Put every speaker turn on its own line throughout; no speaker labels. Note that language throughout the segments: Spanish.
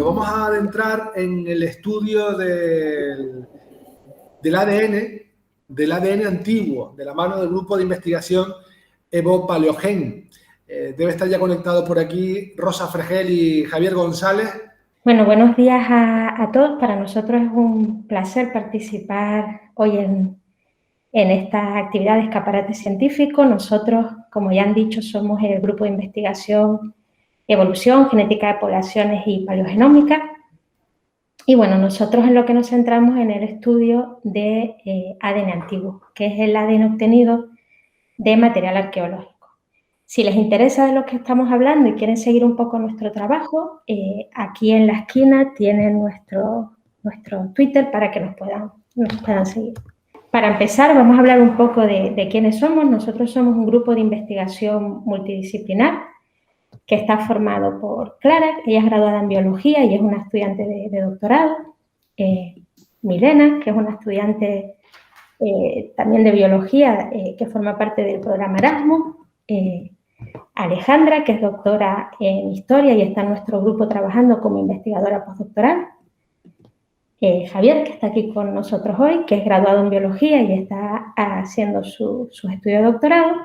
vamos a adentrar en el estudio del ADN antiguo, de la mano del grupo de investigación Evo-Paleogen. Debe estar ya conectado por aquí Rosa Fregel y Javier González.
Bueno, buenos días a todos. Para nosotros es un placer participar hoy en esta actividad de escaparate científico. Nosotros, como ya han dicho, somos el grupo de investigación Evolución, Genética de Poblaciones y Paleogenómica. Y bueno, nosotros en lo que nos centramos en el estudio de ADN antiguo, que es el ADN obtenido de material arqueológico. Si les interesa de lo que estamos hablando y quieren seguir un poco nuestro trabajo, aquí en la esquina tienen nuestro Twitter para que nos puedan seguir. Para empezar, vamos a hablar un poco de quiénes somos. Nosotros somos un grupo de investigación multidisciplinar que está formado por Clara, ella es graduada en biología y es una estudiante de doctorado. Milena, que es una estudiante también de biología que forma parte del programa Erasmus. Alejandra, que es doctora en Historia y está en nuestro grupo trabajando como investigadora postdoctoral. Javier, que está aquí con nosotros hoy, que es graduado en Biología y está haciendo sus estudios de doctorado.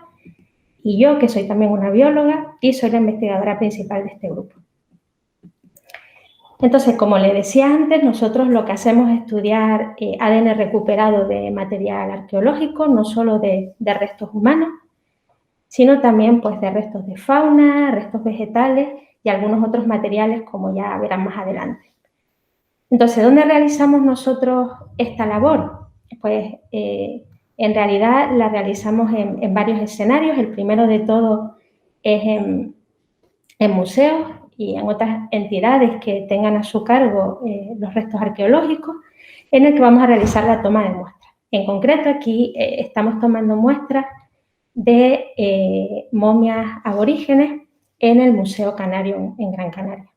Y yo, que soy también una bióloga y soy la investigadora principal de este grupo. Entonces, como les decía antes, nosotros lo que hacemos es estudiar ADN recuperado de material arqueológico, no solo de restos humanos, sino también pues, de restos de fauna, restos vegetales y algunos otros materiales, como ya verán más adelante. Entonces, ¿dónde realizamos nosotros esta labor? Pues en realidad la realizamos en varios escenarios. El primero de todo es en museos y en otras entidades que tengan a su cargo los restos arqueológicos, en el que vamos a realizar la toma de muestras. En concreto, aquí estamos tomando muestras de momias aborígenes en el Museo Canario en Gran Canaria.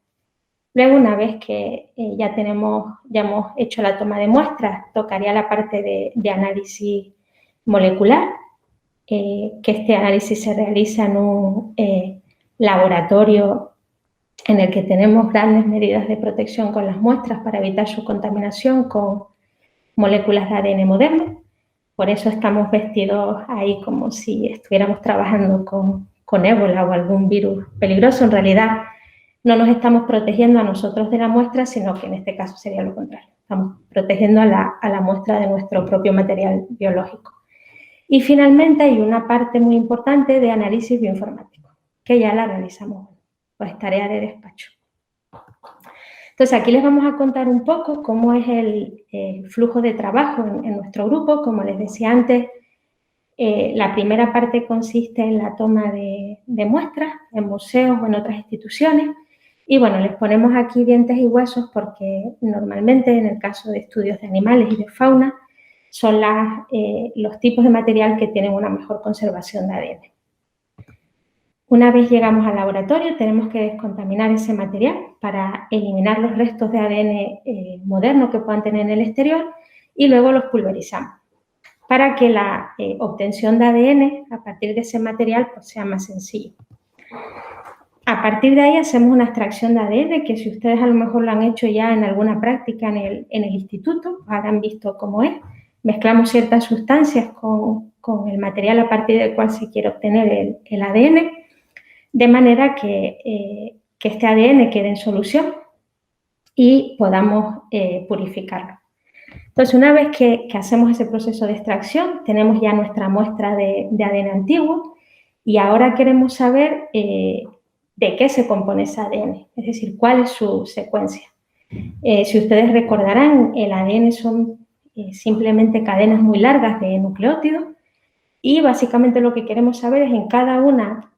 Luego, una vez que ya hemos hecho la toma de muestras, tocaría la parte de análisis molecular, que este análisis se realiza en un laboratorio en el que tenemos grandes medidas de protección con las muestras para evitar su contaminación con moléculas de ADN moderno. Por eso estamos vestidos ahí como si estuviéramos trabajando con ébola o algún virus peligroso. En realidad no nos estamos protegiendo a nosotros de la muestra, sino que en este caso sería lo contrario. Estamos protegiendo a la muestra de nuestro propio material biológico. Y finalmente hay una parte muy importante de análisis bioinformático, que ya la realizamos, pues tarea de despacho. Entonces, aquí les vamos a contar un poco cómo es el flujo de trabajo en nuestro grupo. Como les decía antes, la primera parte consiste en la toma de muestras en museos o en otras instituciones. Y bueno, les ponemos aquí dientes y huesos porque normalmente en el caso de estudios de animales y de fauna son los tipos de material que tienen una mejor conservación de ADN. Una vez llegamos al laboratorio, tenemos que descontaminar ese material para eliminar los restos de ADN moderno que puedan tener en el exterior y luego los pulverizamos para que la obtención de ADN a partir de ese material pues, sea más sencillo. A partir de ahí hacemos una extracción de ADN que si ustedes a lo mejor lo han hecho ya en alguna práctica en el instituto, habrán visto cómo es. Mezclamos ciertas sustancias con el material a partir del cual se quiere obtener el ADN, de manera que este ADN quede en solución y podamos purificarlo. Entonces, una vez que hacemos ese proceso de extracción, tenemos ya nuestra muestra de ADN antiguo y ahora queremos saber de qué se compone ese ADN, es decir, cuál es su secuencia. Si ustedes recordarán, el ADN son simplemente cadenas muy largas de nucleótidos y básicamente lo que queremos saber es en cada una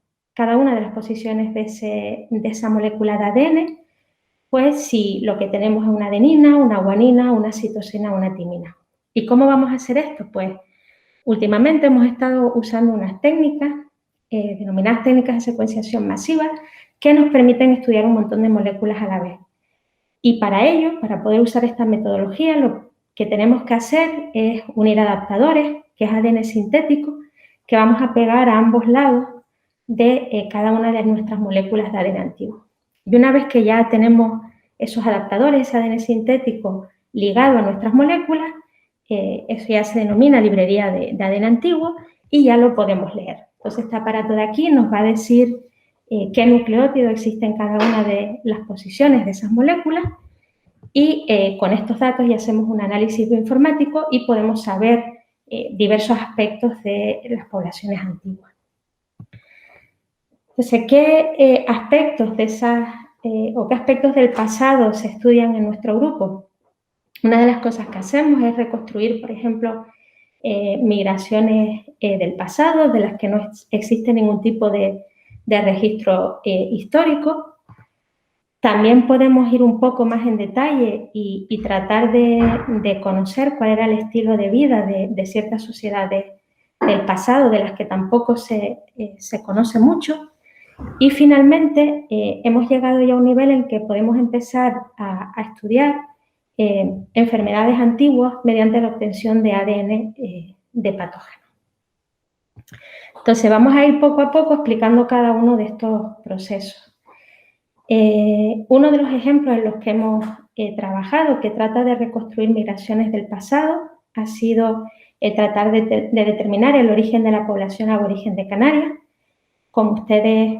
de las posiciones de esa molécula de ADN, pues si lo que tenemos es una adenina, una guanina, una citosina, una timina. ¿Y cómo vamos a hacer esto? Pues últimamente hemos estado usando unas técnicas, denominadas técnicas de secuenciación masiva, que nos permiten estudiar un montón de moléculas a la vez. Y para ello, para poder usar esta metodología, lo que tenemos que hacer es unir adaptadores, que es ADN sintético, que vamos a pegar a ambos lados de cada una de nuestras moléculas de ADN antiguo. Y una vez que ya tenemos esos adaptadores, ese ADN sintético ligado a nuestras moléculas, eso ya se denomina librería de ADN antiguo y ya lo podemos leer. Entonces, este aparato de aquí nos va a decir qué nucleótido existe en cada una de las posiciones de esas moléculas y con estos datos ya hacemos un análisis bioinformático y podemos saber diversos aspectos de las poblaciones antiguas. Entonces, ¿qué aspectos de esas o qué aspectos del pasado se estudian en nuestro grupo? Una de las cosas que hacemos es reconstruir, por ejemplo, migraciones del pasado, de las que no existe ningún tipo de registro histórico. También podemos ir un poco más en detalle y tratar de conocer cuál era el estilo de vida de ciertas sociedades del pasado, de las que tampoco se conoce mucho. Y finalmente hemos llegado ya a un nivel en que podemos empezar a estudiar enfermedades antiguas mediante la obtención de ADN de patógenos. Entonces vamos a ir poco a poco explicando cada uno de estos procesos. Uno de los ejemplos en los que hemos trabajado, que trata de reconstruir migraciones del pasado, ha sido tratar de determinar el origen de la población aborigen de Canarias. Como ustedes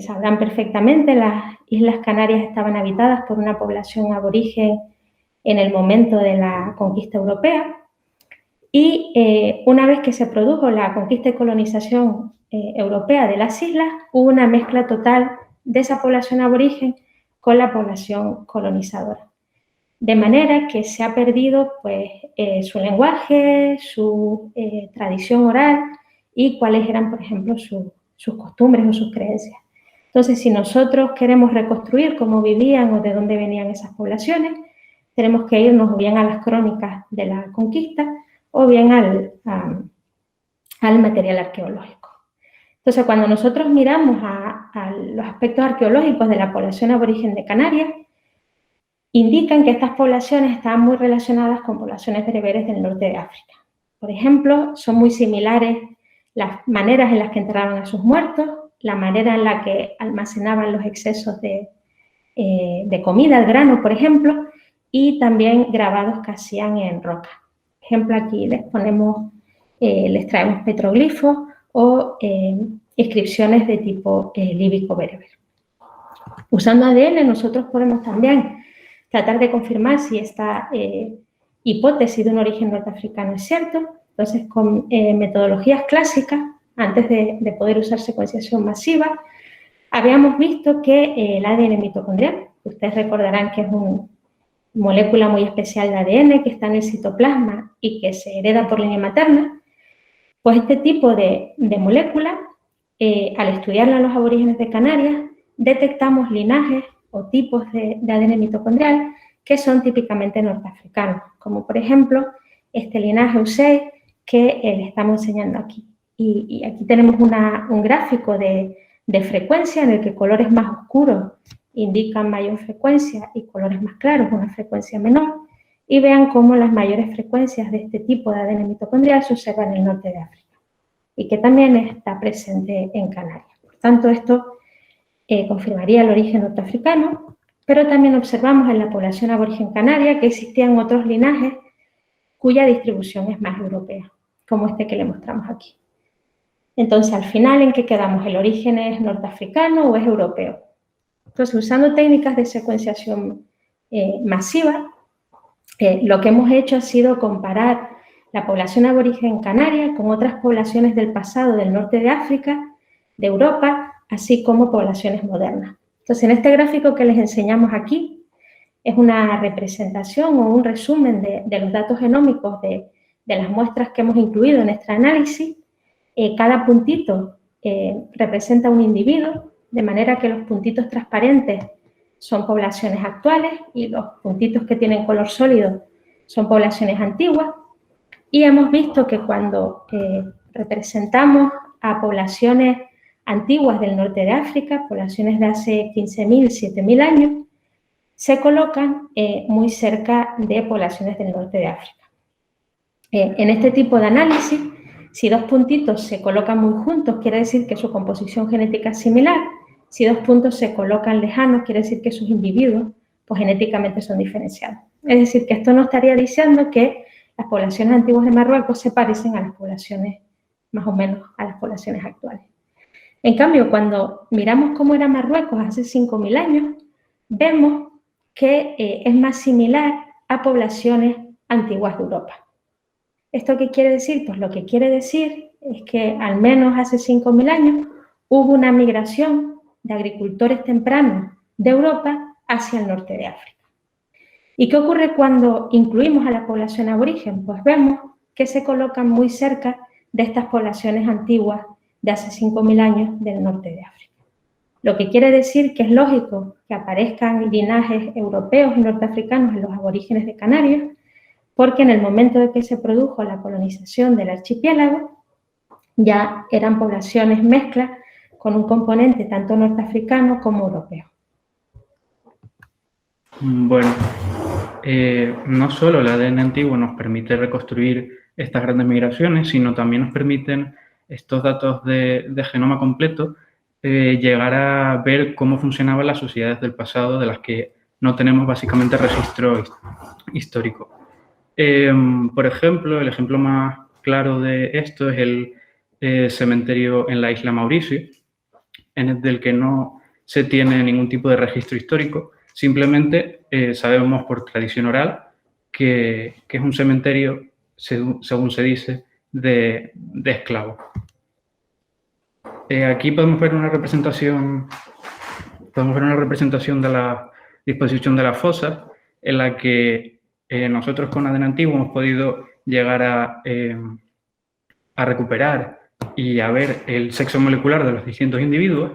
sabrán perfectamente, las Islas Canarias estaban habitadas por una población aborigen en el momento de la conquista europea y una vez que se produjo la conquista y colonización europea de las islas, hubo una mezcla total de esa población aborigen con la población colonizadora. De manera que se ha perdido pues, su lenguaje, su tradición oral y cuáles eran, por ejemplo, sus costumbres o sus creencias. Entonces, si nosotros queremos reconstruir cómo vivían o de dónde venían esas poblaciones, tenemos que irnos o bien a las crónicas de la conquista o bien al material arqueológico. Entonces, cuando nosotros miramos a los aspectos arqueológicos de la población aborigen de Canarias, indican que estas poblaciones estaban muy relacionadas con poblaciones bereberes del norte de África. Por ejemplo, son muy similares las maneras en las que enterraban a sus muertos, la manera en la que almacenaban los excesos de comida, el grano, por ejemplo, y también grabados que hacían en roca. Por ejemplo, aquí les traemos petroglifos o inscripciones de tipo líbico-bereber. Usando ADN nosotros podemos también tratar de confirmar si esta hipótesis de un origen norteafricano es cierto. Entonces, con metodologías clásicas, antes de poder usar secuenciación masiva, habíamos visto que el ADN mitocondrial, ustedes recordarán que es una molécula muy especial de ADN que está en el citoplasma y que se hereda por línea materna, pues este tipo de molécula, al estudiarla en los aborígenes de Canarias, detectamos linajes o tipos de ADN mitocondrial que son típicamente norteafricanos, como por ejemplo este linaje U6 que les estamos enseñando aquí. Y aquí tenemos un gráfico de frecuencia en el que colores más oscuros indican mayor frecuencia y colores más claros una frecuencia menor, y vean cómo las mayores frecuencias de este tipo de ADN mitocondrial se observan en el norte de África y que también está presente en Canarias. Por tanto, esto confirmaría el origen norteafricano, pero también observamos en la población aborigen canaria que existían otros linajes cuya distribución es más europea, como este que le mostramos aquí. Entonces, al final, ¿en qué quedamos? ¿El origen es norteafricano o es europeo? Entonces, usando técnicas de secuenciación masiva, lo que hemos hecho ha sido comparar la población aborigen canaria con otras poblaciones del pasado del norte de África, de Europa, así como poblaciones modernas. Entonces, en este gráfico que les enseñamos aquí, es una representación o un resumen de los datos genómicos de las muestras que hemos incluido en este análisis. Cada puntito representa un individuo, de manera que los puntitos transparentes son poblaciones actuales y los puntitos que tienen color sólido son poblaciones antiguas. Y hemos visto que cuando representamos a poblaciones antiguas del norte de África, poblaciones de hace 15.000, 7.000 años, se colocan muy cerca de poblaciones del norte de África. En este tipo de análisis, si dos puntitos se colocan muy juntos, quiere decir que su composición genética es similar. Si dos puntos se colocan lejanos, quiere decir que sus individuos pues genéticamente son diferenciados. Es decir, que esto nos estaría diciendo que las poblaciones antiguas de Marruecos se parecen a las poblaciones, más o menos, a las poblaciones actuales. En cambio, cuando miramos cómo era Marruecos hace 5.000 años, vemos que es más similar a poblaciones antiguas de Europa. ¿Esto qué quiere decir? Pues lo que quiere decir es que al menos hace 5.000 años hubo una migración de agricultores tempranos de Europa hacia el norte de África. ¿Y qué ocurre cuando incluimos a la población aborigen? Pues vemos que se colocan muy cerca de estas poblaciones antiguas de hace 5.000 años del norte de África. Lo que quiere decir que es lógico que aparezcan linajes europeos y norteafricanos en los aborígenes de Canarias, porque en el momento de que se produjo la colonización del archipiélago, ya eran poblaciones mezclas con un componente tanto norteafricano como europeo.
Bueno, no solo el ADN antiguo nos permite reconstruir estas grandes migraciones, sino también nos permiten estos datos de genoma completo llegar a ver cómo funcionaban las sociedades del pasado de las que no tenemos básicamente registro histórico. Por ejemplo, el ejemplo más claro de esto es el cementerio en la isla Mauricio, del que no se tiene ningún tipo de registro histórico. Simplemente sabemos por tradición oral que es un cementerio, según se dice, de esclavos. Aquí podemos ver una representación de la disposición de las fosas, en la que nosotros con ADN antiguo hemos podido llegar a recuperar y a ver el sexo molecular de los distintos individuos,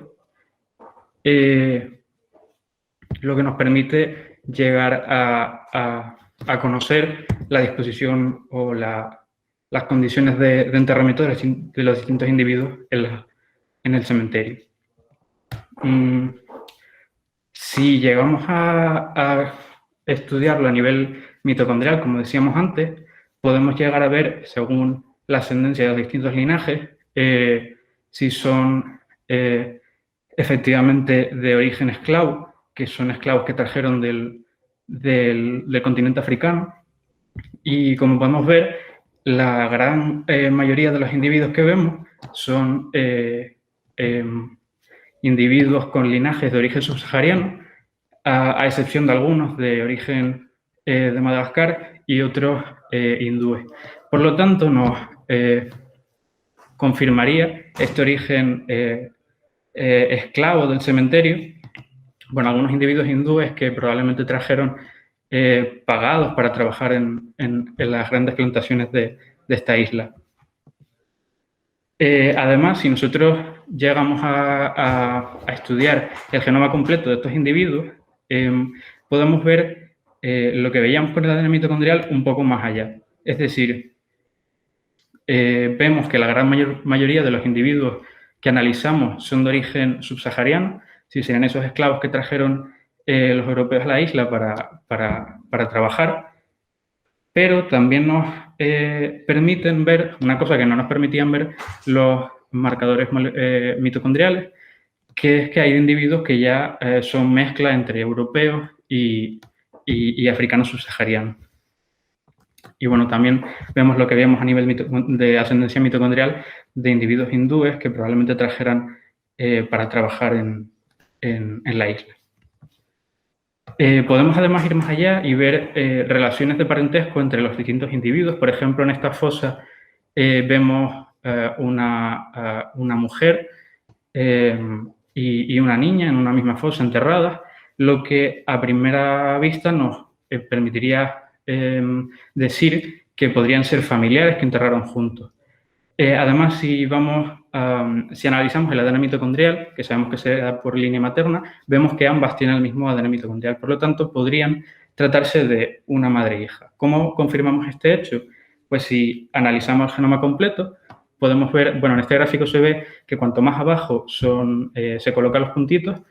lo que nos permite llegar a conocer la disposición o las condiciones de enterramiento de los distintos individuos en el cementerio. Si llegamos a estudiarlo a nivel mitocondrial, como decíamos antes, podemos llegar a ver, según la ascendencia de los distintos linajes, si son efectivamente de origen esclavo, que son esclavos que trajeron del continente africano. Y como podemos ver, la gran mayoría de los individuos que vemos son individuos con linajes de origen subsahariano, a excepción de algunos de origen de Madagascar y otros hindúes. Por lo tanto, nos confirmaría este origen esclavo del cementerio, bueno, algunos individuos hindúes que probablemente trajeron pagados para trabajar en las grandes plantaciones de esta isla. Además, si nosotros llegamos a estudiar el genoma completo de estos individuos, podemos ver lo que veíamos con el ADN mitocondrial un poco más allá. Es decir, vemos que la gran mayoría de los individuos que analizamos son de origen subsahariano, si serían esos esclavos que trajeron los europeos a la isla para trabajar, pero también nos permiten ver una cosa que no nos permitían ver los marcadores mitocondriales, que es que hay individuos que ya son mezcla entre europeos y africanos subsaharianos. Y bueno, también vemos lo que vemos a nivel de ascendencia mitocondrial de individuos hindúes que probablemente trajeran para trabajar en la isla. Podemos además ir más allá y ver relaciones de parentesco entre los distintos individuos. Por ejemplo, en esta fosa vemos una mujer y una niña en una misma fosa enterradas, lo que a primera vista nos permitiría decir que podrían ser familiares que enterraron juntos. Además, si analizamos el ADN mitocondrial, que sabemos que se da por línea materna, vemos que ambas tienen el mismo ADN mitocondrial. Por lo tanto, podrían tratarse de una madre e hija. ¿Cómo confirmamos este hecho? Pues si analizamos el genoma completo, podemos ver, bueno, en este gráfico se ve que cuanto más abajo se colocan los puntitos,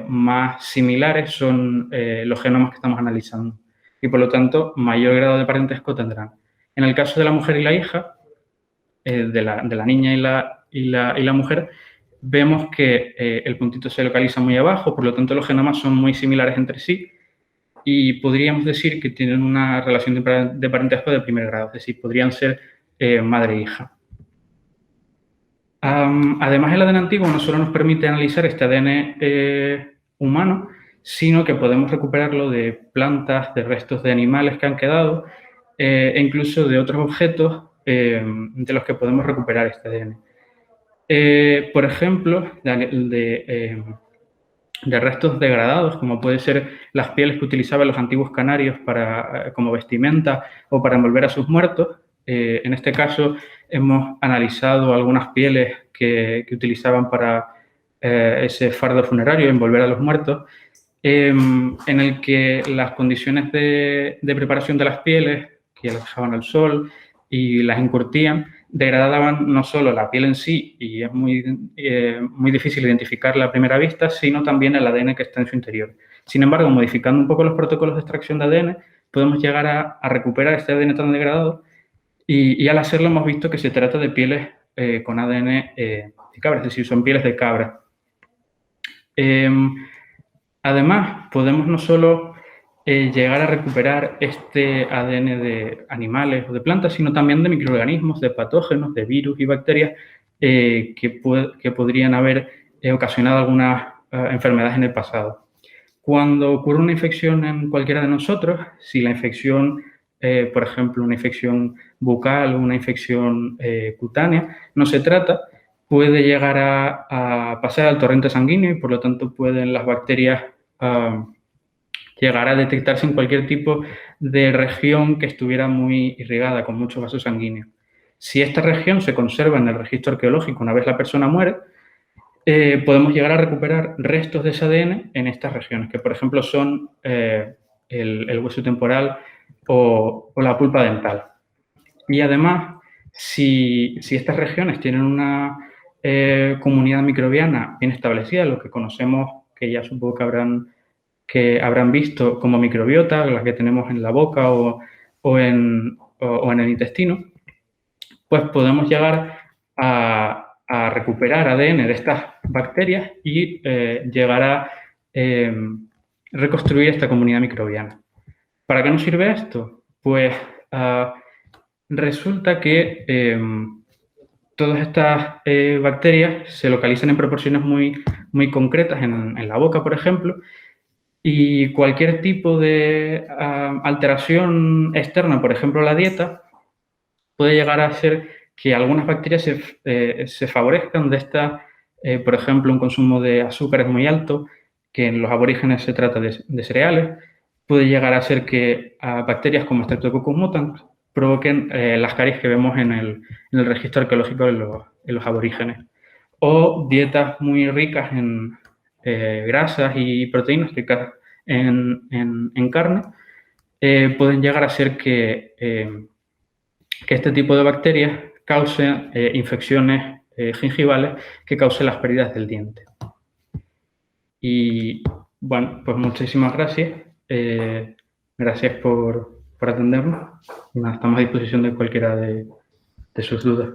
más similares son los genomas que estamos analizando. Y por lo tanto, mayor grado de parentesco tendrán. En el caso de la mujer y la hija, de la niña y la mujer, vemos que el puntito se localiza muy abajo, por lo tanto los genomas son muy similares entre sí y podríamos decir que tienen una relación de parentesco de primer grado, es decir, podrían ser madre e hija. Además, el ADN antiguo no solo nos permite analizar este ADN humano, sino que podemos recuperarlo de plantas, de restos de animales que han quedado e incluso de otros objetos de los que podemos recuperar este ADN. Por ejemplo, de restos degradados, como pueden ser las pieles que utilizaban los antiguos canarios como vestimenta o para envolver a sus muertos. En este caso, hemos analizado algunas pieles que utilizaban para ese fardo funerario, envolver a los muertos, en el que las condiciones de preparación de las pieles, que las dejaban al sol y las encurtían, degradaban no solo la piel en sí, y es muy difícil identificarla a primera vista, sino también el ADN que está en su interior. Sin embargo, modificando un poco los protocolos de extracción de ADN, podemos llegar a recuperar este ADN tan degradado y al hacerlo hemos visto que se trata de pieles con ADN de cabra, es decir, son pieles de cabra. Además, podemos no solo llegar a recuperar este ADN de animales o de plantas, sino también de microorganismos, de patógenos, de virus y bacterias que podrían haber ocasionado algunas enfermedades en el pasado. Cuando ocurre una infección en cualquiera de nosotros, si la infección, por ejemplo, una infección bucal o una infección cutánea, no se trata, puede llegar a pasar al torrente sanguíneo y, por lo tanto, pueden las bacterias llegar a detectarse en cualquier tipo de región que estuviera muy irrigada, con muchos vasos sanguíneos. Si esta región se conserva en el registro arqueológico una vez la persona muere, podemos llegar a recuperar restos de ese ADN en estas regiones, que por ejemplo son el hueso temporal o la pulpa dental. Y además, si estas regiones tienen una comunidad microbiana bien establecida, lo que conocemos, que ya supongo que habrán visto como microbiota, las que tenemos en la boca o en el intestino, pues podemos llegar a recuperar ADN de estas bacterias y llegar a reconstruir esta comunidad microbiana. ¿Para qué nos sirve esto? Pues resulta que todas estas bacterias se localizan en proporciones muy concretas en la boca, por ejemplo, y cualquier tipo de alteración externa, por ejemplo la dieta, puede llegar a hacer que algunas bacterias se favorezcan de esta, por ejemplo, un consumo de azúcares muy alto, que en los aborígenes se trata de cereales, puede llegar a hacer que bacterias como Streptococcus mutans provoquen las caries que vemos en el registro arqueológico en los aborígenes. O dietas muy ricas en grasas y proteínas ricas en carne pueden llegar a hacer que este tipo de bacterias causen infecciones gingivales que causen las pérdidas del diente. Y bueno, pues muchísimas gracias. Gracias por atendernos. Estamos a disposición de cualquiera de sus dudas.